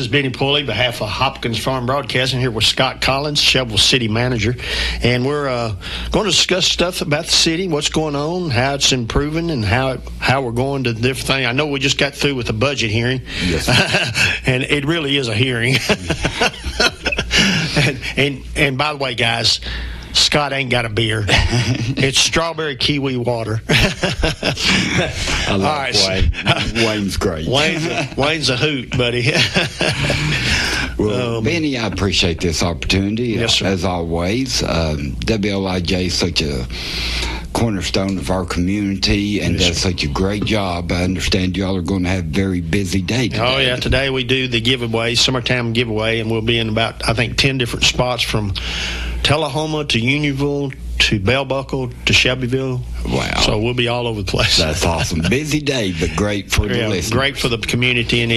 This is Benny Pulley, behalf of Hopkins Farm Broadcasting, here with Scott Collins, Shelbyville City Manager. And we're going to discuss stuff about the city, what's going on, how it's improving, and how we're going to different things. I know we just got through with the budget hearing. Yes. And it really is a hearing. and by the way, guys, Scott ain't got a beer. It's strawberry kiwi water. I love Wayne. Wayne's great. Wayne's a hoot, buddy. Well, Benny, I appreciate this opportunity. Yes, sir. As always, WLIJ is such a cornerstone of our community and does such a great job. I understand y'all are going to have a very busy day today. Oh, yeah. Today we do the giveaway, summertime giveaway, and we'll be in about, I think, 10 different spots from Tullahoma to Unionville to Bell Buckle to Shelbyville. Wow. So we'll be all over the place. That's awesome. Busy day, but great for the listeners. Great for the community, and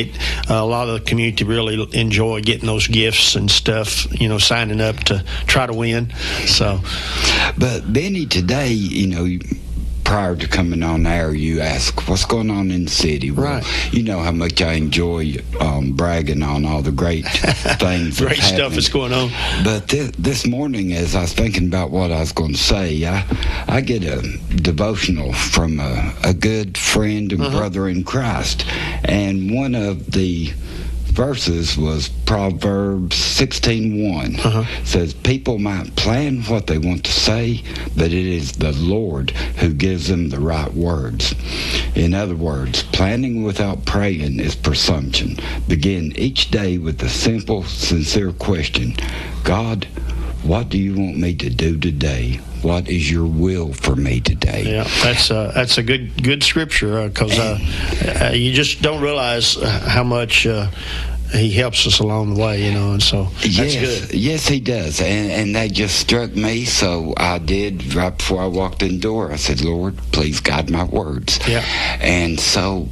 a lot of the community really enjoy getting those gifts and stuff, signing up to try to win. So, but Benny, today, prior to coming on air, you ask, what's going on in the city? Well, right. You know how much I enjoy bragging on all the great things great stuff that's going on. But this morning, as I was thinking about what I was going to say, I get a devotional from a good friend and brother in Christ. And one of the verses was Proverbs 16:1. Says, people might plan what they want to say, but it is the Lord who gives them the right words. In other words, planning without praying is presumption. Begin each day with the simple, sincere question, God, what do you want me to do today? What is your will for me today? Yeah, that's a good scripture, because you just don't realize how much he helps us along the way, and so that's good. Yes, he does, and that just struck me. So I did right before I walked in the door. I said, Lord, please guide my words. Yeah, and so.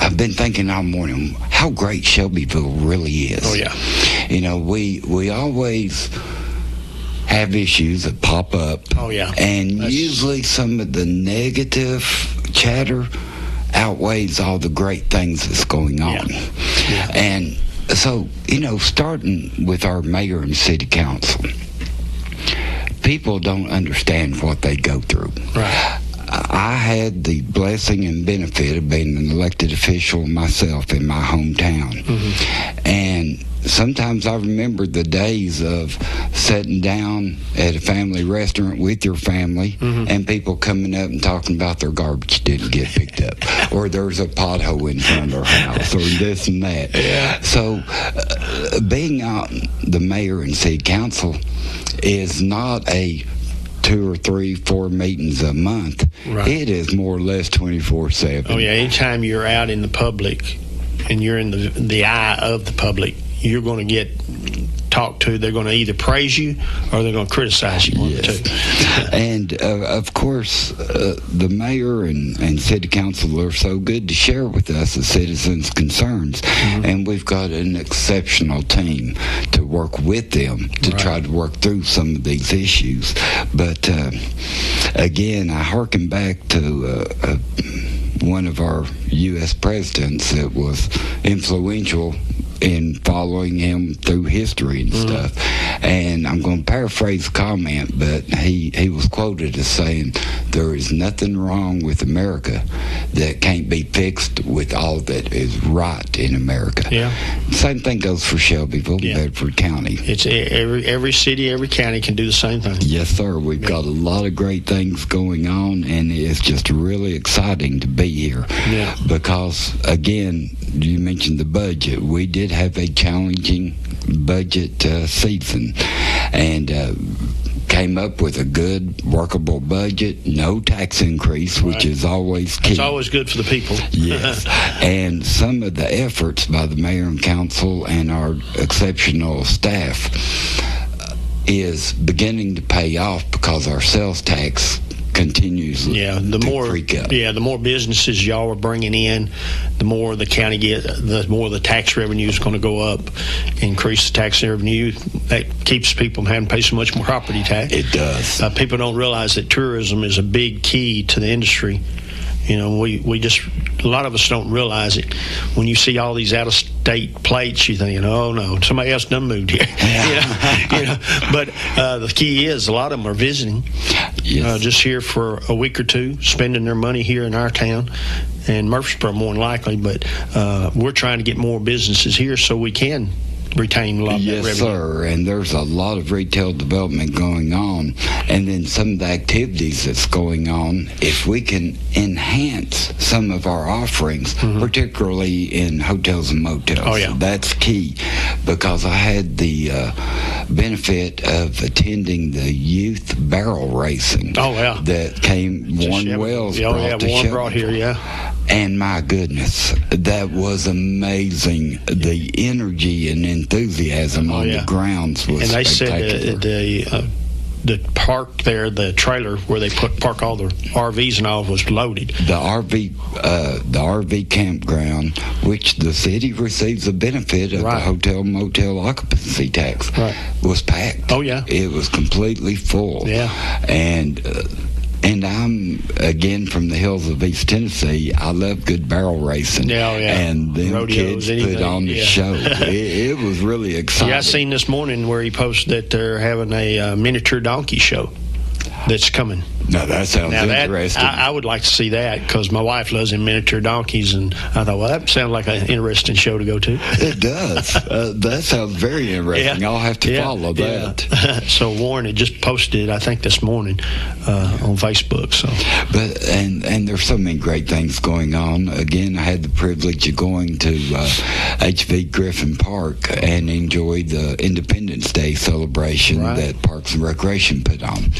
I've been thinking all morning how great Shelbyville really is. Oh yeah, we always have issues that pop up. Oh yeah, and usually some of the negative chatter outweighs all the great things that's going on. Yeah. And so, starting with our mayor and city council, people don't understand what they go through. Right. I had the blessing and benefit of being an elected official myself in my hometown. And sometimes I remember the days of sitting down at a family restaurant with your family and people coming up and talking about their garbage didn't get picked up, or there's a pothole in front of our house, or this and that. Yeah. So being on the mayor and city council is not a 2 or 3, 4 meetings a month. Right. It is more or less 24/7. Oh yeah, anytime you're out in the public and you're in the eye of the public, you're going to get talked to. They're going to either praise you or they're going to criticize you. Yes. And of course, the mayor and city council are so good to share with us the citizens' concerns, and we've got an exceptional team to work with them to try to work through some of these issues. But again, I hearken back to one of our U.S. presidents that was influential in following him through history and stuff. And I'm going to paraphrase the comment, but he was quoted as saying, there is nothing wrong with America that can't be fixed with all that is right in America. Yeah. Same thing goes for Shelbyville, Bedford County. It's every city, every county can do the same thing. Yes, sir. We've got a lot of great things going on, and it's just really exciting to be here. Yeah. Because, again, you mentioned the budget. We did have a challenging budget season, and came up with a good, workable budget, no tax increase, which is always key. It's always good for the people. Yes. And some of the efforts by the mayor and council and our exceptional staff is beginning to pay off, because our sales tax continues to freak up. The more businesses y'all are bringing in, the more the county the more the tax revenue is going to go up. Increase the tax revenue, that keeps people from having to pay so much more property tax. It does. People don't realize that tourism is a big key to the industry. We just, a lot of us don't realize it. When you see all these state plates, you're thinking, oh no, somebody else done moved here. But the key is a lot of them are visiting, just here for a week or two, spending their money here in our town. And Murfreesboro more than likely, but we're trying to get more businesses here so we can retain a lot of that revenue. Yes, sir, and there's a lot of retail development going on, and then some of the activities that's going on, if we can enhance some of our offerings, particularly in hotels and motels, that's key, because I had the benefit of attending the youth barrel racing that came, Warren Wells brought to Warren Shelbyville. Brought here, And my goodness, that was amazing. The energy and enthusiasm on the grounds was spectacular. And they said the park there, the trailer where they park all the RVs and all, was loaded. The RV campground, which the city receives the benefit of the hotel motel occupancy tax, was packed. Oh yeah, it was completely full. Yeah, And I'm, again, from the hills of East Tennessee. I love good barrel racing. And them rodeos, kids put on the show. It was really exciting. Yeah, I seen this morning where he posted that they're having a miniature donkey show that's coming. Now, that sounds interesting. I would like to see that, because my wife loves them miniature donkeys, and I thought, well, that sounds like an interesting show to go to. It does. That sounds very interesting. I'll have to follow that. So Warren had just posted, I think, this morning on Facebook. So, but and there's so many great things going on. Again, I had the privilege of going to H.V. Griffin Park and enjoyed the Independence Day celebration that Parks and Recreation put on,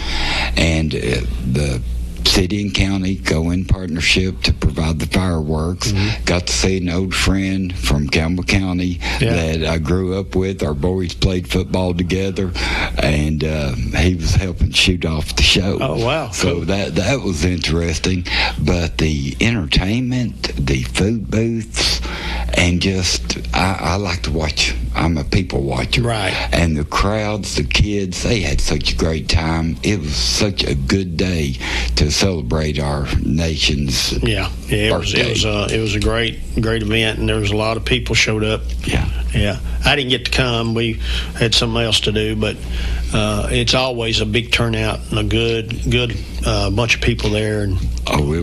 and the city and county go in partnership to provide the fireworks. Got to see an old friend from Campbell County that I grew up with. Our boys played football together, and he was helping shoot off the show. Oh, wow. So cool. that was interesting. But the entertainment, the food booths, and just, I like to watch. I'm a people watcher. Right. And the crowds, the kids, they had such a great time. It was such a good day to celebrate our nation's birthday. It was a great event, and there was a lot of people showed up. Yeah. I didn't get to come. We had something else to do, but it's always a big turnout and a good bunch of people there, and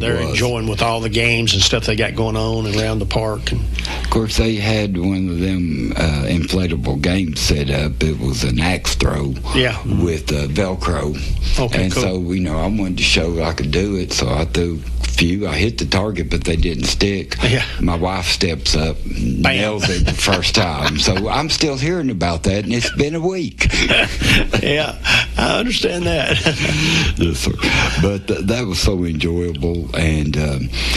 they're enjoying with all the games and stuff they got going on around the park. And of course, they had one of them inflatable games set up. It was an axe throw with Velcro. Okay, and cool. so, I wanted to show I could do it, so I threw a few. I hit the target, but they didn't stick. My wife steps up, nails it the first time. So I'm still hearing about that, and it's been a week. I understand that. Yes, sir. But that was so enjoyable. And,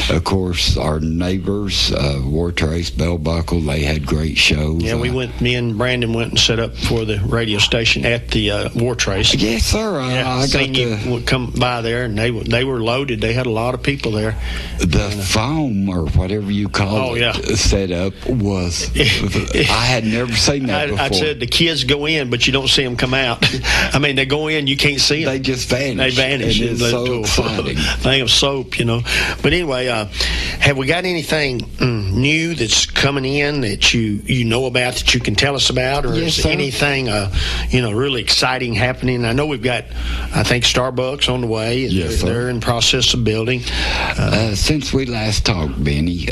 of course, our neighbors, War Trace, Bell Buckle, they had great shows. Yeah, me and Brandon went and set up for the radio station at the War Trace. Yes, sir. I seen you come by there, and they were loaded. They had a lot of people there. The foam, or whatever you call it, set up was, I had never seen that before. I said the kids go in, but you don't see them come out. I mean, they go in, you can't see them. They just vanish. They vanish. And it's so exciting. Thing of soap, But anyway, have we got anything new that's coming in that you know about, that you can tell us about, or is anything really exciting happening? I know we've got, I think, Starbucks on the way. Yes, they're in process of building. Since we last talked, Benny,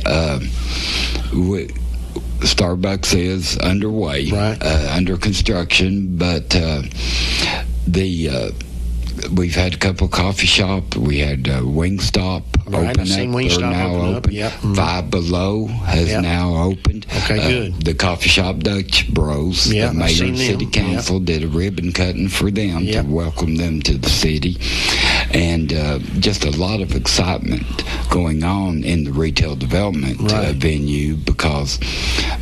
Starbucks is underway, under construction, but we've had a couple of coffee shops. We had Wingstop open up. They're now open. Five Below has now opened. Okay, good. The coffee shop Dutch Bros. The mayor and city council did a ribbon cutting for them to welcome them to the city. And just a lot of excitement going on in the retail development venue, because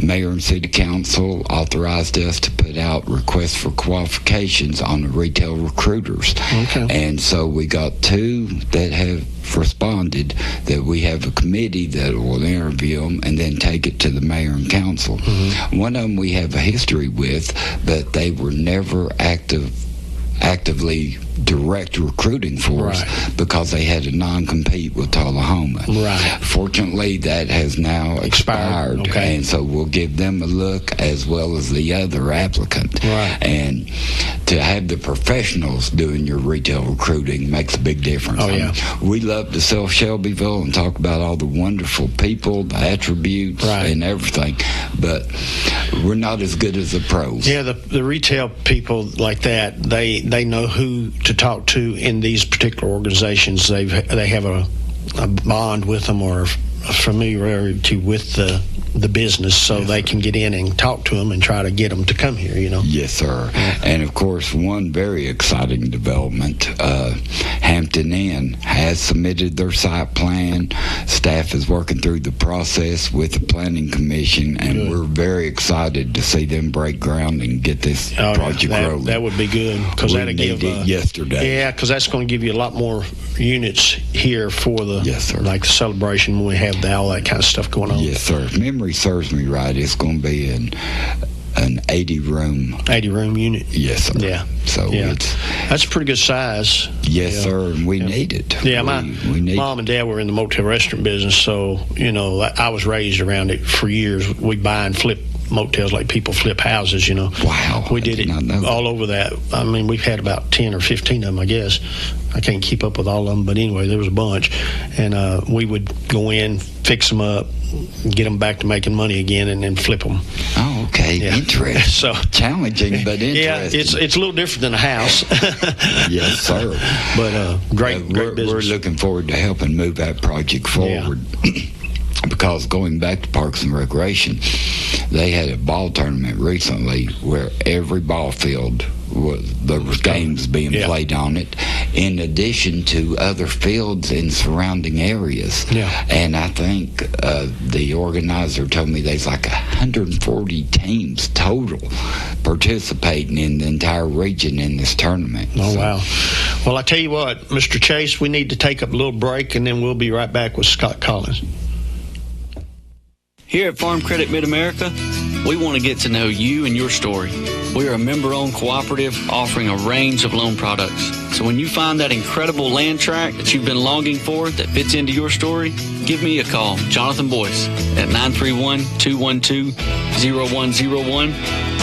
mayor and city council authorized us to put out requests for qualifications on the retail recruiters. And so we got two that have responded, that we have a committee that will interview them and then take it to the mayor and council. One of them we have a history with, but they were never active actively direct recruiting for us because they had a non-compete with Tullahoma. Right. Fortunately, that has now expired. Okay. And so we'll give them a look as well as the other applicant. Right. And to have the professionals doing your retail recruiting makes a big difference. Oh, yeah. We love to sell Shelbyville and talk about all the wonderful people, the attributes, and everything, but we're not as good as the pros. Yeah, the retail people like that, they know who to talk to in these particular organizations. They have a bond with them or a familiarity with the business, so they can get in and talk to them and try to get them to come here, Yes, sir. And of course, one very exciting development, Hampton Inn has submitted their site plan. Staff is working through the process with the Planning Commission, and we're very excited to see them break ground and get this project rolling. That would be good, because that'll give it yesterday. Yeah, because that's going to give you a lot more units here for the like the celebration when we have all that kind of stuff going on. Yes, sir. If memory serves me right, it's going to be an 80-room unit. Yes, sir. Yeah. So that's a pretty good size. Yes, sir, and we need it. Yeah, my mom and dad were in the motel restaurant business, so I was raised around it for years. We buy and flip motels like people flip houses, Wow. We did it all over that. I mean, we've had about 10 or 15 of them, I guess. I can't keep up with all of them, but anyway, there was a bunch. And we would go in, fix them up, get them back to making money again, and then flip them. Oh, okay. Yeah. Interesting. So challenging, but interesting. Yeah, it's a little different than a house. Yes, sir. But great business. We're looking forward to helping move that project forward. Yeah. Because going back to Parks and Recreation, they had a ball tournament recently where every ball field there was games being played on it, in addition to other fields in surrounding areas. Yeah. And I think the organizer told me there's like 140 teams total participating in the entire region in this tournament. Oh, wow. Well, I tell you what, Mr. Chase, we need to take up a little break, and then we'll be right back with Scott Collins. Here at Farm Credit Mid-America, we want to get to know you and your story. We are a member-owned cooperative offering a range of loan products. So when you find that incredible land tract that you've been longing for that fits into your story, give me a call, Jonathan Boyce, at 931-212-0101,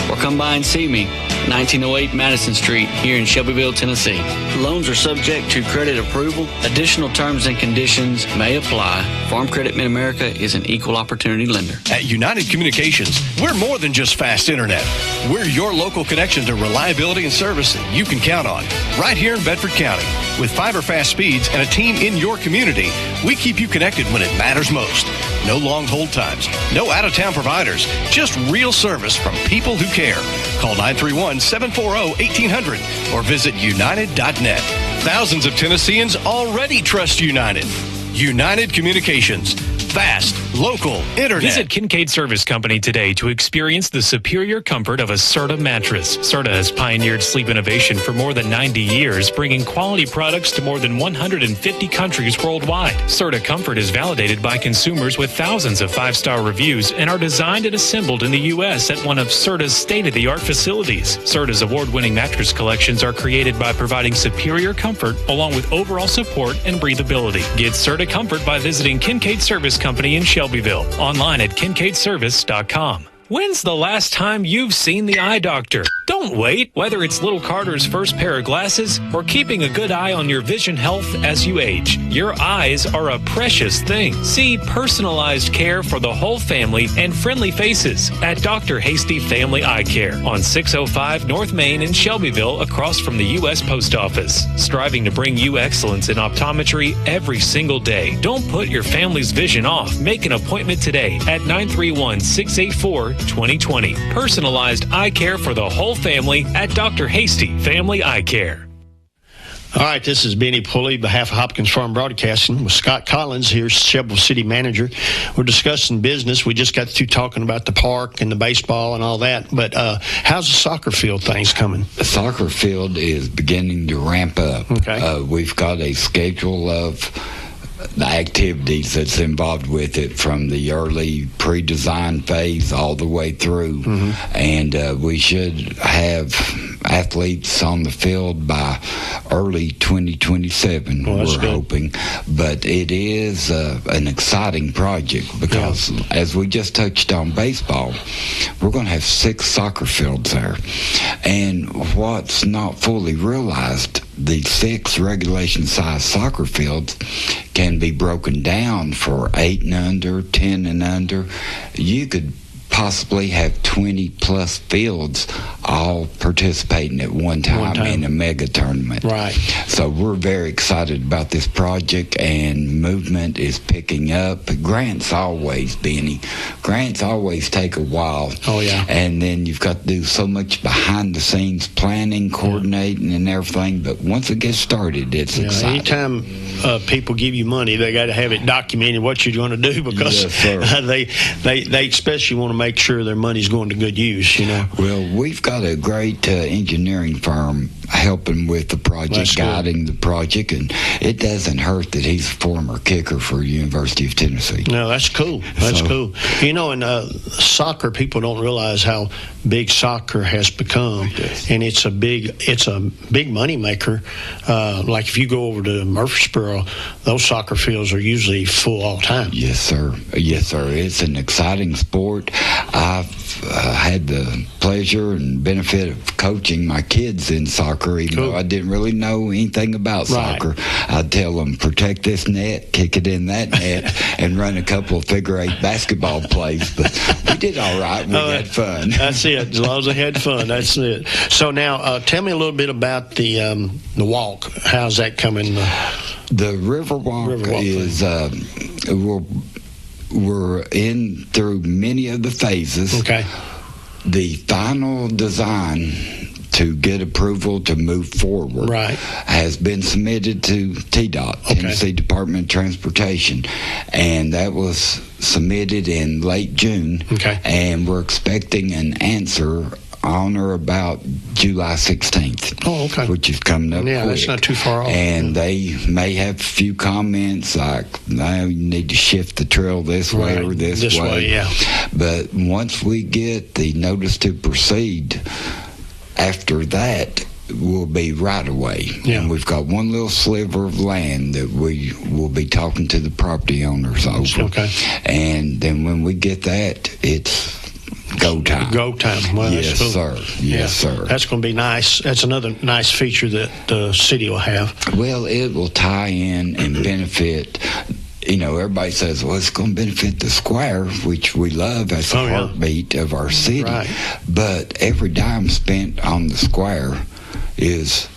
or come by and see me, 1908 Madison Street, here in Shelbyville, Tennessee. Loans are subject to credit approval. Additional terms and conditions may apply. Farm Credit Mid-America is an equal opportunity lender. At United Communications, we're more than just fast internet. We're your local connection to reliability and service that you can count on. Right here in Bedford County. With fiber fast speeds and a team in your community, we keep you connected when it matters most. No long hold times, no out-of-town providers, just real service from people who care. Call 931-740-1800 or visit united.net. Thousands of Tennesseans already trust United. United Communications. Fast, local internet. Visit Kincaid Service Company today to experience the superior comfort of a Serta mattress. Serta has pioneered sleep innovation for more than 90 years, bringing quality products to more than 150 countries worldwide. Serta Comfort is validated by consumers with thousands of 5-star reviews and are designed and assembled in the U.S. at one of Serta's state-of-the-art facilities. Serta's award-winning mattress collections are created by providing superior comfort along with overall support and breathability. Get Serta Comfort by visiting Kincaid Service Company in Shelbyville. Online at kincaidservice.com. When's the last time you've seen the eye doctor? Don't wait. Whether it's little Carter's first pair of glasses or keeping a good eye on your vision health as you age, your eyes are a precious thing. See personalized care for the whole family and friendly faces at Dr. Hasty Family Eye Care on 605 North Main in Shelbyville, across from the U.S. Post Office. Striving to bring you excellence in optometry every single day. Don't put your family's vision off. Make an appointment today at 931-684-2020. Personalized eye care for the whole family at Dr. Hasty Family Eye Care. All right, this is Benny Pulley, behalf of Hopkins Farm Broadcasting, with Scott Collins here, Shelbyville City Manager. We're discussing business. We just got through talking about the park and the baseball and all that, but how's the soccer field things coming? The soccer field is beginning to ramp up. Okay. We've got a schedule of the activities that's involved with it, from the early pre-design phase all the way through. And we should have athletes on the field by early 2027, we're hoping. But it is an exciting project because, as we just touched on baseball, we're going to have 6 soccer fields there. And what's not fully realized, the 6 regulation-sized soccer fields can be broken down for 8 and under, 10 and under. You could possibly have 20 plus fields all participating at one time in a mega tournament. Right. So we're very excited about this project, and movement is picking up. Grants always, Benny. Grants always take a while. Oh, yeah. And then you've got to do so much behind the scenes planning, coordinating, and everything. But once it gets started, it's exciting. Anytime people give you money, they got to have it documented what you're going to do, because they especially want to make sure their money's going to good use, Well, we've got a great engineering firm helping with the project, guiding the project, and it doesn't hurt that he's a former kicker for University of Tennessee. No, that's cool. That's cool. In soccer, people don't realize how big soccer has become, and it's a big money maker. Like if you go over to Murfreesboro, those soccer fields are usually full all the time. Yes, sir. Yes, sir. It's an exciting sport. I've had the pleasure and benefit of coaching my kids in soccer, even though I didn't really know anything about soccer. I'd tell them, protect this net, kick it in that net, and run a couple of figure-8 basketball plays. But we did all right. We had fun. That's it. As long as they had fun, that's it. So now, tell me a little bit about the walk. How's that coming? The River Walk is we're in through many of the phases. Okay. The final design to get approval to move forward has been submitted to TDOT, Tennessee Department of Transportation, and that was submitted in late June. Okay. And we're expecting an answer on or about July 16th. Oh, okay. Which is coming up quick. That's not too far off. And they may have a few comments like, "No, you need to shift the trail this way or this way." But once we get the notice to proceed, after that, we'll be right away. And we've got one little sliver of land that we will be talking to the property owners over. Okay. And then when we get that, it's go time. Go time. Well, yes, cool. sir. Yes, sir. That's going to be nice. That's another nice feature that the city will have. Well, it will tie in and benefit. Everybody says, well, it's going to benefit the square, which we love as the heartbeat of our city. Right. But every dime spent on the square is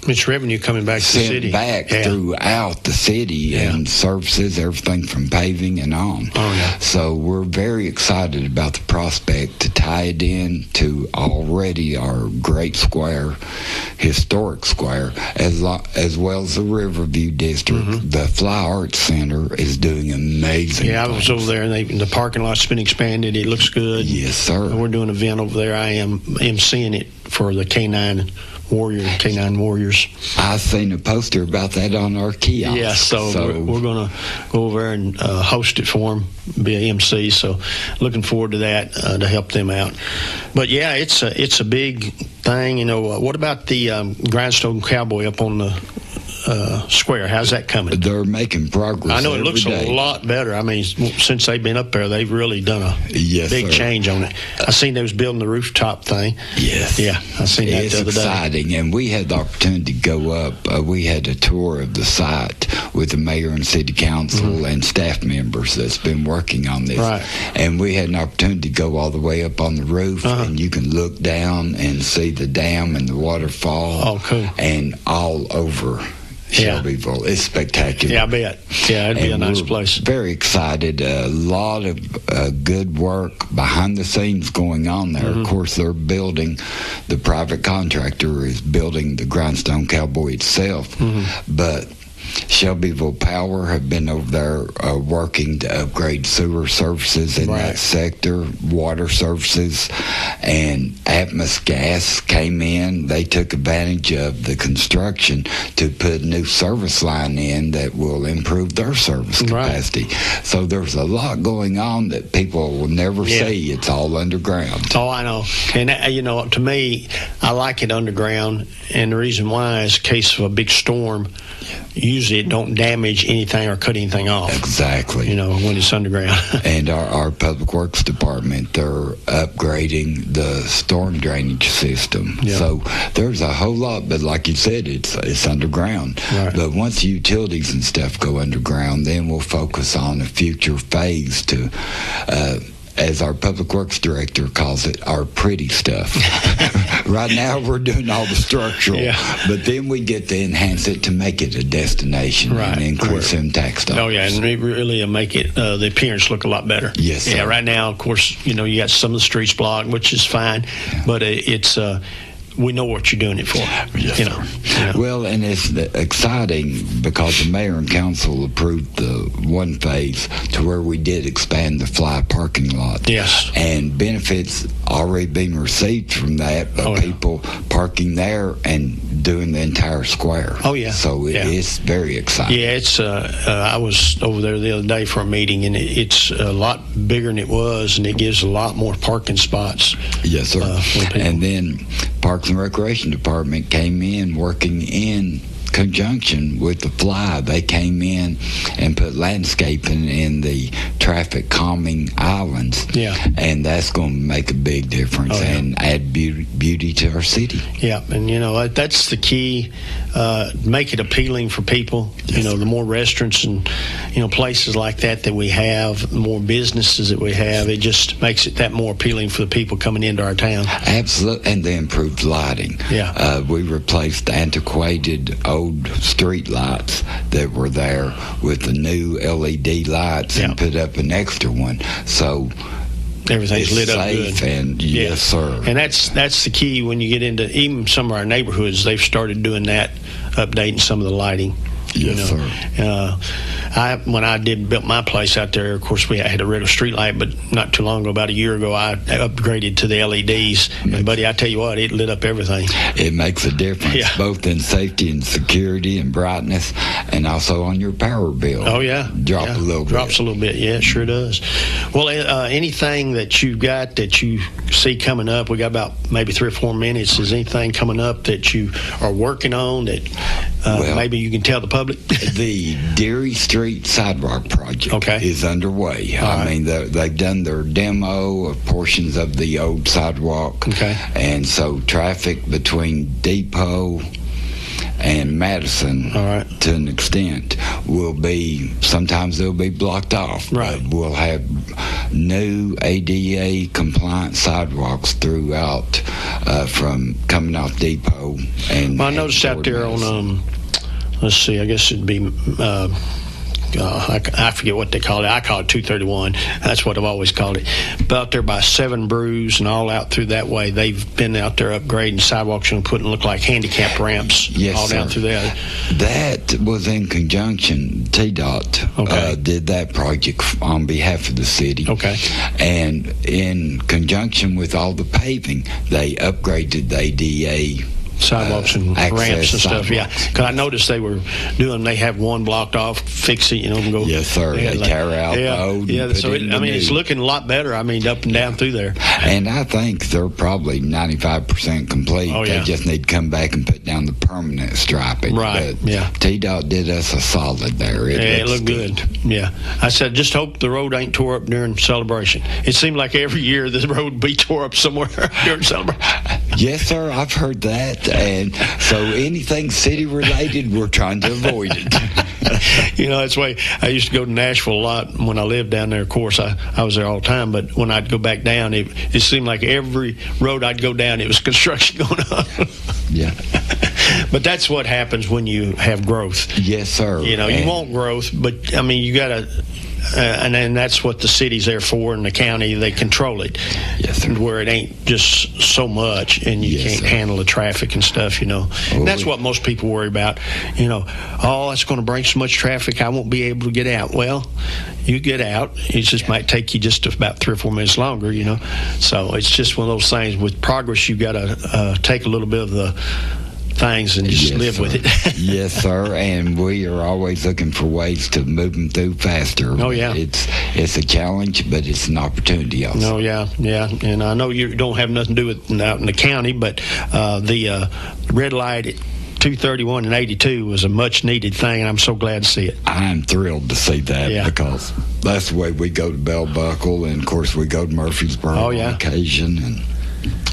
it's revenue coming back to the city. Sent back throughout the city and services, everything from paving and on. Oh, yeah. So we're very excited about the prospect to tie it in to already our great square, historic square, as well as the Riverview District. Mm-hmm. The Fly Arts Center is doing amazing I was over there, and the parking lot's been expanded. It looks good. Yes, sir. We're doing an event over there. I am emceeing it for the Canine Warriors. I seen a poster about that on our kiosk. Yeah, so we're going to go over there and host it for them, be an MC. So looking forward to that to help them out. But it's a big thing. What about the Grindstone Cowboy up on the square? How's that coming? They're making progress. I know it looks a lot better. I mean, since they've been up there, they've really done a big change on it. I seen they was building the rooftop thing. Yes. Yeah, I seen that the other day. It's exciting, and we had the opportunity to go up. We had a tour of the site with the mayor and city council and staff members that's been working on this. Right. And we had an opportunity to go all the way up on the roof, and you can look down and see the dam and the waterfall. Oh, cool. And all over Shelbyville. It's spectacular. Yeah, I bet. Yeah, it'd be a nice place. Very excited. A lot of good work behind the scenes going on there. Of course, they're building, the private contractor is building the Grindstone Cowboy itself, but Shelbyville Power have been over there working to upgrade sewer services in that sector, water services, and Atmos Gas came in. They took advantage of the construction to put a new service line in that will improve their service capacity. So there's a lot going on that people will never see. It's all underground. Oh, I know. And, you know, to me, I like it underground. And the reason why is in case of a big storm, usually it don't damage anything or cut anything off. Exactly. You know, when it's underground. And our Public Works Department, they're upgrading the storm drainage system. Yep. So there's a whole lot, but like you said, it's underground. Right. But once the utilities and stuff go underground, then we'll focus on a future phase to as our Public Works Director calls it, our pretty stuff. Right now, we're doing all the structural, but then we get to enhance it to make it a destination and increase them tax dollars. Oh, yeah, and really make it, the appearance look a lot better. Yes, sir. Yeah, right now, of course, you know, you got some of the streets blocked, which is fine, but it's... we know what you're doing it for. Yes, you know. Well, and it's exciting because the mayor and council approved the one phase to where we did expand the fly parking lot. Yes. And benefits already being received from that, but people parking there and doing the entire square. Oh, yeah. So it's very exciting. Yeah, it's. I was over there the other day for a meeting, and it's a lot bigger than it was, and it gives a lot more parking spots. Yes, sir. And then Parks and Recreation Department came in working in conjunction with the Fly. They came in and put landscaping in the traffic calming islands. Yeah. And that's going to make a big difference and add beauty to our city. Yeah, and you know, that's the key. Make it appealing for people. Yes, you know, the more restaurants and, you know, places like that we have, the more businesses that we have, it just makes it that more appealing for the people coming into our town. Absolutely, and the improved lighting. Yeah. We replaced antiquated old street lights that were there with the new LED lights and put up an extra one. So everything's lit up safe good. And yes, sir. And that's the key when you get into even some of our neighborhoods. They've started doing that, updating some of the lighting. Yes, you know, sir. When I built my place out there, of course, we had a red street light, but not too long ago, about a year ago, I upgraded to the LEDs. And, buddy, I tell you what, it lit up everything. It makes a difference, both in safety and security and brightness, and also on your power bill. Oh, yeah. Drops a little bit. Yeah, it sure does. Well, anything that you've got that you see coming up, we got about maybe 3 or 4 minutes. Is anything coming up that you are working on that maybe you can tell the public? The Deary Street Sidewalk Project is underway. I mean, they've done their demo of portions of the old sidewalk. And so traffic between Depot and Madison, to an extent, will be, sometimes they'll be blocked off. Right. We'll have new ADA compliant sidewalks throughout from coming off Depot. And I noticed out there on, let's see, I guess it'd be, I forget what they call it. I call it 231. That's what I've always called it. But out there by 7 Brews and all out through that way, they've been out there upgrading sidewalks and putting look like handicap ramps all down through there. That was in conjunction. TDOT did that project on behalf of the city. And in conjunction with all the paving, they upgraded the ADA sidewalks and ramps and stuff. Yeah, because I noticed they have one blocked off, fix it, and go. Yes, sir. They tear out the old. Yeah, so it's looking a lot better. I mean, up and down through there. And I think they're probably 95% complete. They just need to come back and put down the permanent striping. Right. But TDOT did us a solid there. It looked good. Yeah. I said, just hope the road ain't tore up during celebration. It seemed like every year the road would be tore up somewhere during celebration. Yes, sir. I've heard that. And so anything city related, we're trying to avoid it. You know, that's why I used to go to Nashville a lot when I lived down there. Of course, I was there all the time, but when I'd go back down, it seemed like every road I'd go down, it was construction going on. Yeah. But that's what happens when you have growth. Yes, sir. You know, you want growth, but I mean, you got to and then that's what the city's there for, and the county, they control it. Yes, sir. Where it ain't just so much, and you can't handle the traffic and stuff, And that's what most people worry about. It's going to bring so much traffic, I won't be able to get out. Well, you get out. It just might take you just about 3 or 4 minutes longer, So it's just one of those things. With progress, you got to take a little bit of the things and just live with it. Yes, sir. And we are always looking for ways to move them through faster. Oh, yeah. It's a challenge, but it's an opportunity also. Oh, yeah. And I know you don't have nothing to do with out in the county, but the red light at 231 and 82 was a much needed thing, and I'm so glad to see it. I'm thrilled to see that because that's the way we go to Bell Buckle, and of course we go to Murfreesboro on occasion, and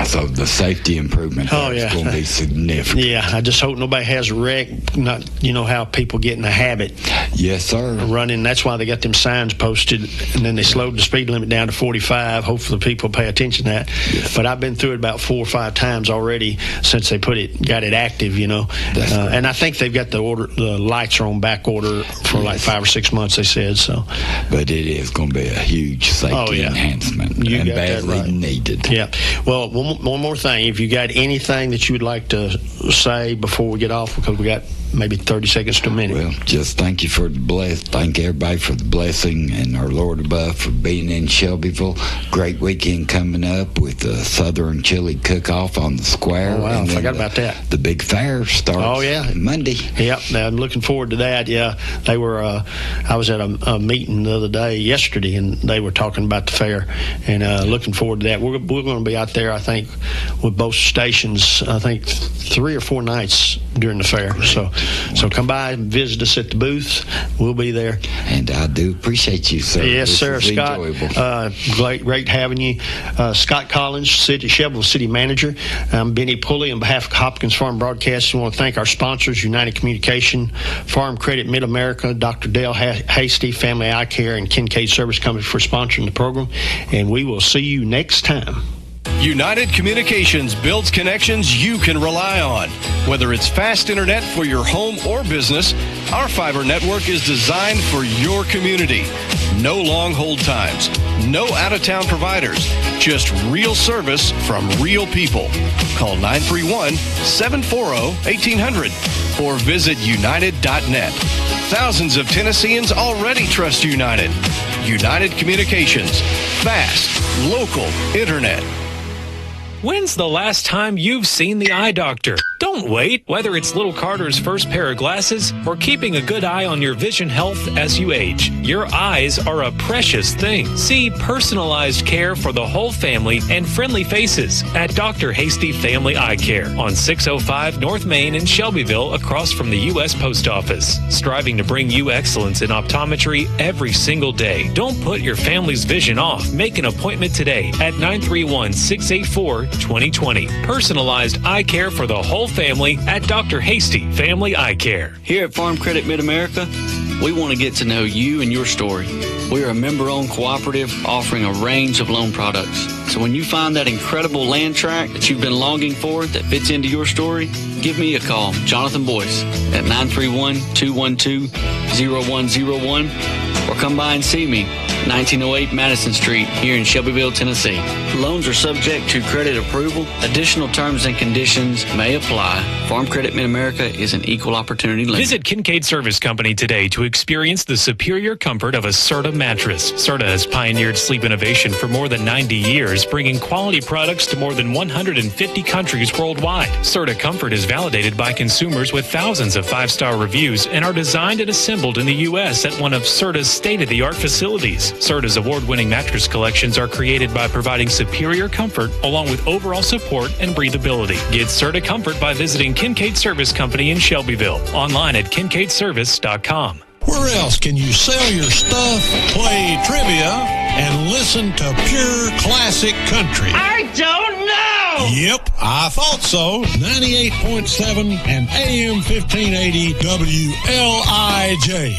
so the safety improvement is going to be significant. Yeah, I just hope nobody has a wreck. Not, how people get in the habit. Yes, sir. Running. That's why they got them signs posted, and then they slowed the speed limit down to 45. Hopefully people pay attention to that. Yes. But I've been through it about 4 or 5 times already since they got it active. And I think they've got the lights are on back order for like 5 or 6 months. They said so. But it is going to be a huge safety enhancement, and badly needed. Yeah. Well, one more thing. If you got anything that you would like to say before we get off, because we got maybe 30 seconds to a minute. Well, just thank you for thank everybody for the blessing, and our Lord above for being in Shelbyville. Great weekend coming up with the Southern Chili Cook-Off on the square. Oh, wow, I forgot about that. The big fair starts Monday. Yep, I'm looking forward to that. Yeah, they were. I was at a meeting the other day, yesterday, and they were talking about the fair, and looking forward to that. We're going to be out there, I think, with both stations, I think 3 or 4 nights during the fair. So come by and visit us at the booth. We'll be there. And I do appreciate you, sir. Yes, this sir, Scott. Enjoyable. Great having you. Scott Collins, Shelbyville City Manager. I'm Benny Pulley on behalf of Hopkins Farm Broadcasting. I want to thank our sponsors, United Communication, Farm Credit Mid-America, Dr. Dale Hasty, Family Eye Care, and Kincaid Service Company for sponsoring the program. And we will see you next time. United Communications builds connections you can rely on. Whether it's fast internet for your home or business, our fiber network is designed for your community. No long hold times, no out-of-town providers, just real service from real people. Call 931-740-1800 or visit united.net. Thousands of Tennesseans already trust United. United Communications. Fast, local internet. When's the last time you've seen the eye doctor? Don't wait. Whether it's little Carter's first pair of glasses or keeping a good eye on your vision health as you age, your eyes are a precious thing. See personalized care for the whole family and friendly faces at Dr. Hasty Family Eye Care on 605 North Main in Shelbyville, across from the U.S. Post Office. Striving to bring you excellence in optometry every single day. Don't put your family's vision off. Make an appointment today at 931-684-2020. Personalized eye care for the whole family at Dr. Hasty Family Eye Care. Here at Farm Credit Mid-America, we want to get to know you and your story. We are a member-owned cooperative offering a range of loan products. So when you find that incredible land tract that you've been longing for that fits into your story, give me a call, Jonathan Boyce, at 931-212-0101, or come by and see me, 1908 Madison Street, here in Shelbyville, Tennessee. Loans are subject to credit approval. Additional terms and conditions may apply. Farm Credit Mid-America is an equal opportunity lender. Visit Kincaid Service Company today to experience the superior comfort of a Serta mattress. Serta has pioneered sleep innovation for more than 90 years, bringing quality products to more than 150 countries worldwide. Serta Comfort is validated by consumers with thousands of 5-star reviews and are designed and assembled in the U.S. at one of Serta's state-of-the-art facilities. Serta's award-winning mattress collections are created by providing superior comfort along with overall support and breathability. Get Serta Comfort by visiting Kincaid Service Company in Shelbyville. Online at kincaidservice.com. Where else can you sell your stuff, play trivia, and listen to pure classic country? I don't know! Yep, I thought so. 98.7 and AM 1580 WLIJ.